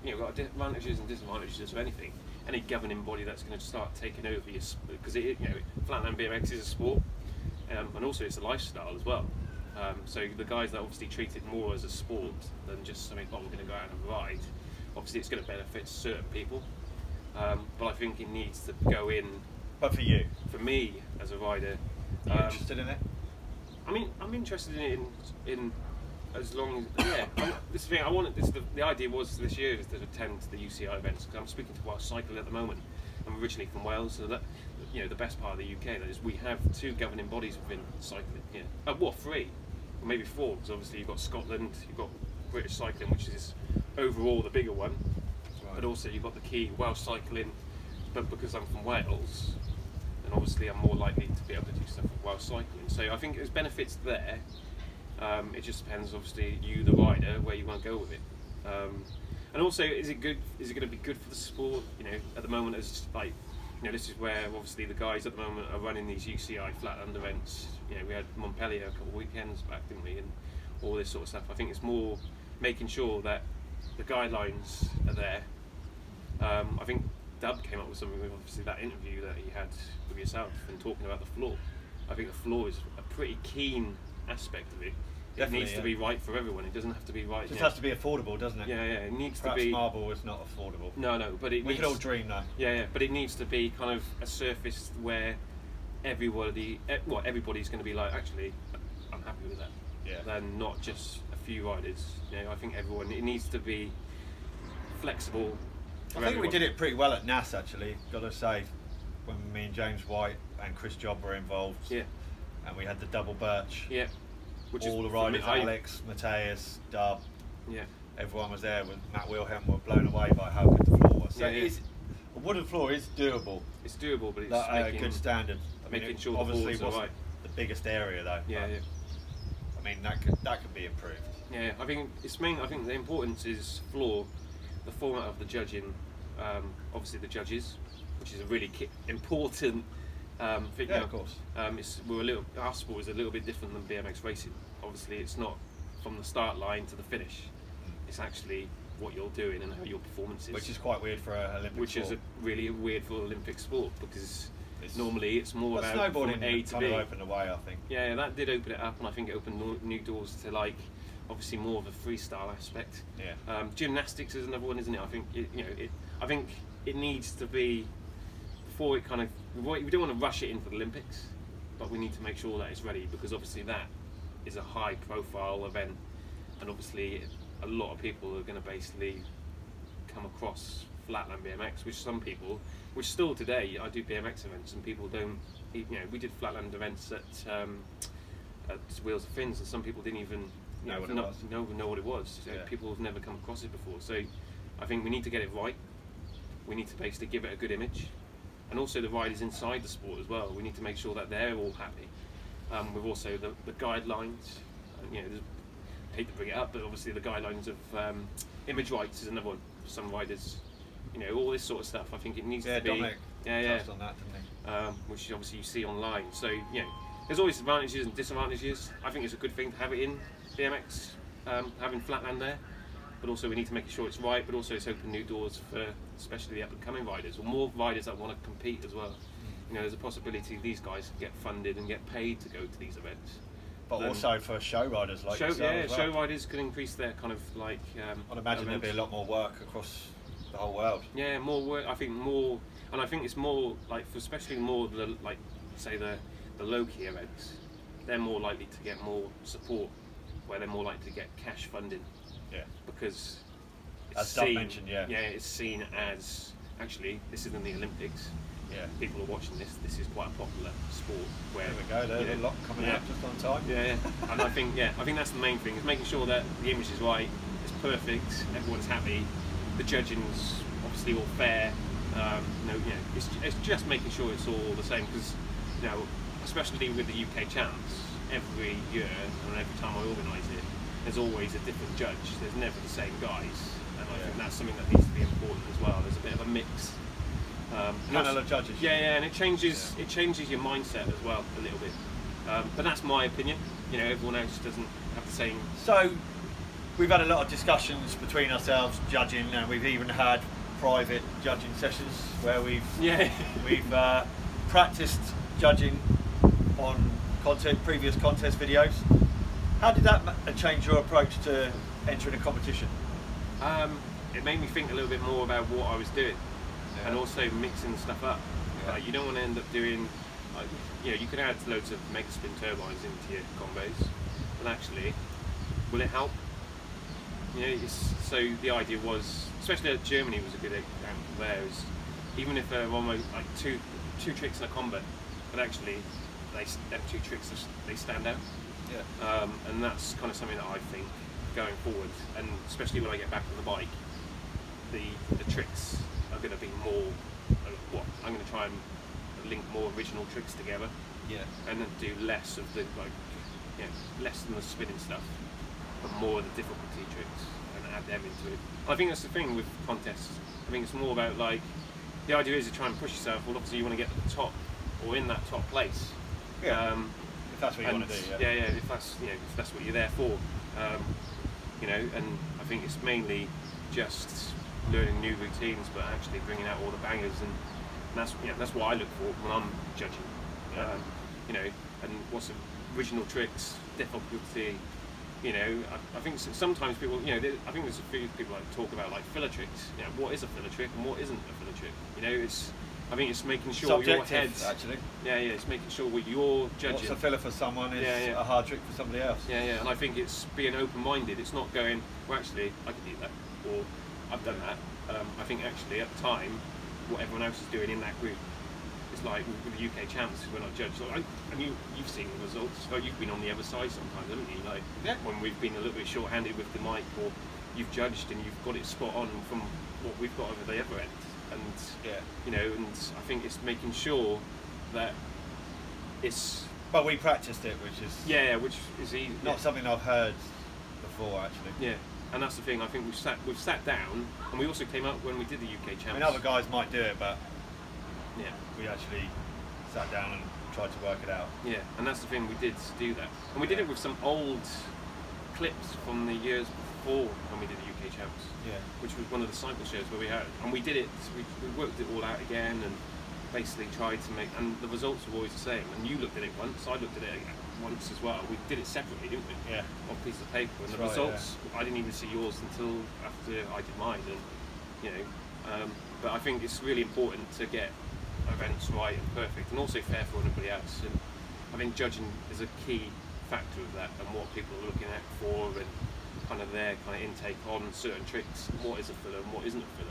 you've got advantages and disadvantages of anything. Any governing body that's going to start taking over your, because Flatland BMX is a sport, and also it's a lifestyle as well. So the guys that obviously treat it more as a sport than just something, we're going to go out and ride. Obviously, it's going to benefit certain people, but I think it needs to go in. But for you, for me as a rider, are you interested in it? I mean, I'm interested in it in as long as this is the thing. I wanted this. The idea was this year is to attend the UCI events, because I'm speaking to Welsh Cycle at the moment. I'm originally from Wales, so that the best part of the UK, that is, we have 2 governing bodies within cycling here. Well, 3, or maybe 4, because obviously you've got Scotland, you've got British Cycling, which is overall the bigger one, but also you've got the key Welsh Cycling. But because I'm from Wales, then obviously I'm more likely to be able to do stuff with Welsh Cycling. So I think there's benefits there. It just depends, obviously, you the rider, where you want to go with it. And also, is it good? Is it going to be good for the sport? At the moment, as this is where obviously the guys at the moment are running these UCI Flatland events. We had Montpellier a couple of weekends back, didn't we? And all this sort of stuff. I think it's more making sure that the guidelines are there. I think Dub came up with something with obviously that interview that he had with yourself and talking about the floor. I think the floor is a pretty keen aspect of it. It needs to be right for everyone. It doesn't have to be right. It just has to be affordable, doesn't it? Yeah, it needs Perhaps to be. Marble is not affordable. No, but it. We could all dream though. Yeah, but it needs to be kind of a surface where everybody's going to be like, actually, I'm happy with that. Yeah. Then not just a few riders. I think everyone. It needs to be flexible. I think we did it pretty well at NASS, actually, got to say, when me and James White and Chris Jobb were involved. Yeah. And we had the double birch. Yeah. All the riders, Alex, Matthias, Dub. Yeah. Everyone was there. With Matt Wilhelm were blown away by how good the floor was. So a wooden floor is doable. It's doable, but it's a good standard. Making sure obviously the wasn't the biggest area though. Yeah. I mean, that could be improved. Yeah, I think I think the importance is floor, the format of the judging. Obviously the judges, which is a really important thing. Yeah, of course. Our sport is a little bit different than BMX racing. Obviously, it's not from the start line to the finish. It's actually what you're doing and how your performance is. Which is quite weird for an Olympic sport. Which is really weird for Olympic sport, because normally it's more about snowboarding from A to B. Opened the way, I think. Yeah, that did open it up, and I think it opened new doors to obviously more of a freestyle aspect. Yeah. Gymnastics is another one, isn't it? I think I think it needs to be before it kind of. We don't want to rush it into the Olympics, but we need to make sure that it's ready, because obviously that is a high-profile event, and obviously a lot of people are going to basically come across Flatland BMX, which still today I do BMX events, and people don't. We did Flatland events at Wheels of Fins, and some people didn't even know what it was. So people have never come across it before. So I think we need to get it right. We need to basically give it a good image. And also the riders inside the sport as well. We need to make sure that they're all happy. With also the guidelines. I hate to bring it up, but obviously the guidelines of image rights is another one for some riders. All this sort of stuff. I think it needs to be. Dominic touched on that, didn't he? Which obviously you see online. So there's always advantages and disadvantages. I think it's a good thing to have it in BMX, having Flatland there. But also we need to make sure it's right, but also it's opened new doors for especially the up and coming riders, or more riders that want to compete as well. There's a possibility these guys can get funded and get paid to go to these events. But also for show riders like yourself as well. Show riders can increase their kind of I'd imagine there'd be a lot more work across the whole world. Yeah, more work. I think more. And I think it's more like, for especially more the, like, say the low key events, they're more likely to get more support, where they're more likely to get cash funding. Yeah. Because as Doug mentioned, yeah. Yeah, it's seen as, actually, this isn't the Olympics. Yeah. People are watching this. This is quite a popular sport. Where, there we go. There's a lot coming out just on time. Yeah, yeah. And I think that's the main thing, is making sure that the image is right, it's perfect, everyone's happy, the judging's obviously all fair. It's just making sure it's all the same, because especially with the UK champs, every year and every time I organise it, there's always a different judge. There's never the same guys, and I think that's something that needs to be important as well. There's a bit of a mix. Panel of judges. Yeah, and it changes your mindset as well a little bit. But that's my opinion. Everyone else doesn't have the same. So we've had a lot of discussions between ourselves judging, and we've even had private judging sessions where we've practiced judging on previous contest videos. How did that change your approach to entering a competition? It made me think a little bit more about what I was doing. Yeah. And also mixing stuff up. Yeah. You don't want to end up doing, you can add loads of mega spin turbines into your combos, but actually, will it help? So the idea was, especially at Germany was a good example there, is even if they're almost like two tricks in a combo, but actually them two tricks, they stand out. Yeah. And that's kind of something that I think going forward, and especially when I get back on the bike, the tricks are going to be more, I'm going to try and link more original tricks together. Yeah. And then do less of the less than the spinning stuff, but more of the difficulty tricks, and add them into it. I think that's the thing with contests. I think it's more about, like, the idea is to try and push yourself. Well, obviously you want to get to the top, or in that top place. Yeah. If that's what you want to do. Yeah. Yeah. If that's what you're there for. And I think it's mainly just learning new routines, but actually bringing out all the bangers, and that's what I look for when I'm judging. Yeah. And what's the original tricks, difficulty. I think sometimes people, I think there's a few people like talk about like filler tricks. What is a filler trick and what isn't a filler trick? I think it's making sure your head's actually. Yeah, it's making sure what you're judging. What's a filler for someone is a hard trick for somebody else. Yeah, and I think it's being open-minded. It's not going, well, actually, I could do that, or I've done that. I think actually at the time, what everyone else is doing in that group, it's like with the UK champs when I judge. And you've seen the results. Like, you've been on the other side sometimes, haven't you? Like when we've been a little bit short-handed with the mic, or you've judged and you've got it spot on from what we've got over the other end. And and I think it's making sure that it's. But we practiced it, which is which is easy. Not something I've heard before, actually. Yeah, and that's the thing. I think we've sat down, and we also came up when we did the UK champs. I mean, other guys might do it, but yeah, we actually sat down and tried to work it out. Yeah, and that's the thing. We did do that, and we did it with some old clips from the years before when we did the UK champs. Yeah, which was one of the cycle shows where we had, and we did it. We worked it all out again, and basically tried to make, and the results were always the same. And you looked at it once, I looked at it once as well. We did it separately, didn't we? Yeah. On pieces of paper, and the results, I didn't even see yours until after I did mine. And but I think it's really important to get events right and perfect, and also fair for everybody else. And I think judging is a key factor of that, and what people are looking at for, and kind of their kind of intake on certain tricks. What is a filler and what isn't a filler?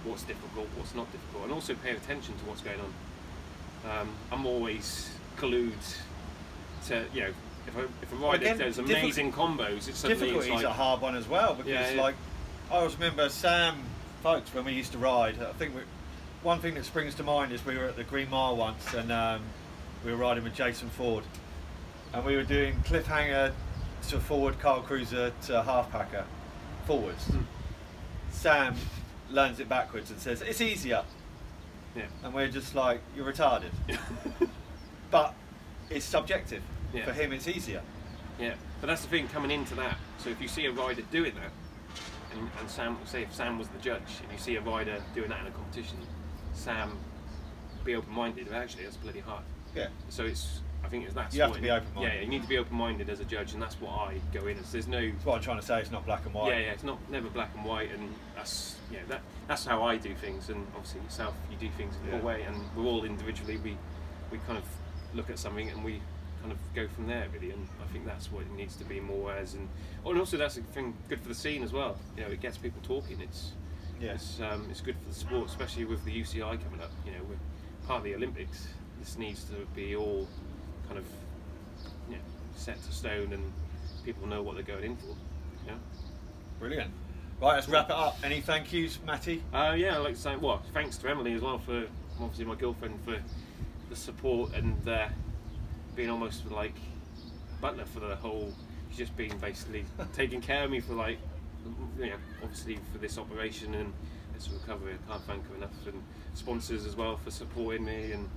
What's difficult, what's not difficult, and also pay attention to what's going on. I'm always glued to, if a rider does amazing combos, it's suddenly difficulty's a hard one as well, because like I always remember Sam folks when we used to ride. I think one thing that springs to mind is we were at the Green Mile once, and we were riding with Jason Ford, and we were doing cliffhanger to forward Carl Cruiser to half packer forwards. Sam learns it backwards and says it's easier, and we're just like, you're retarded. But it's subjective. For him it's easier. But that's the thing coming into that. So if you see a rider doing that, and Sam, say if Sam was the judge, and you see a rider doing that in a competition, Sam be open-minded, but actually that's bloody hard. Yeah. So I think that's you have to be open-minded. Yeah, you need to be open-minded as a judge, and that's what I go in as. There's no. That's what I'm trying to say. It's not black and white. Yeah, it's never black and white, and that's how I do things. And obviously yourself, you do things in your way, and we're all individually. We kind of look at something and we kind of go from there, really. And I think that's what it needs to be more as. And also that's a thing good for the scene as well. You know, it gets people talking. It's good for the sport, especially with the UCI coming up. You know, we're part of the Olympics. This needs to be all kind of set to stone, and people know what they're going in for. Yeah. Brilliant. Right, let's wrap it up. Any thank yous, Matty? Yeah, I'd like to say, thanks to Emily as well, for obviously my girlfriend, for the support and being almost like a butler for the whole. She's just been basically taking care of me for obviously for this operation and this recovery. I can't thank her enough, and sponsors as well for supporting me, and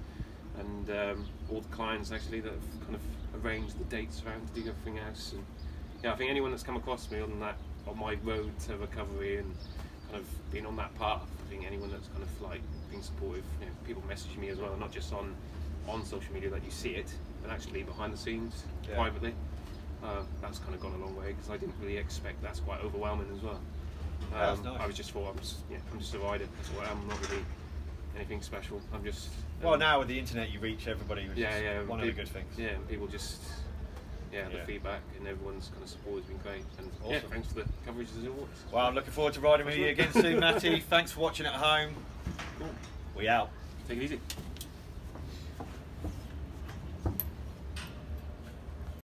all the clients actually that have kind of arranged the dates around to do everything else. And yeah, I think anyone that's come across me on my road to recovery and kind of being on that path, I think anyone that's kind of like being supportive, people message me as well, not just on social media that you see it, but actually behind the scenes, privately. That's kind of gone a long way, because I didn't really expect. That's quite overwhelming as well. That's nice. I was just thought I'm just a rider. That's what I'm, not really anything special. I'm just. Well, now with the internet, you reach everybody, which is one of the good things. Yeah, and people just. The feedback and everyone's kind of support has been great. And awesome. Thanks for the coverage as always. Well, I'm looking forward to riding with you again soon, Matty. Thanks for watching at home. Cool. We out. Take it easy.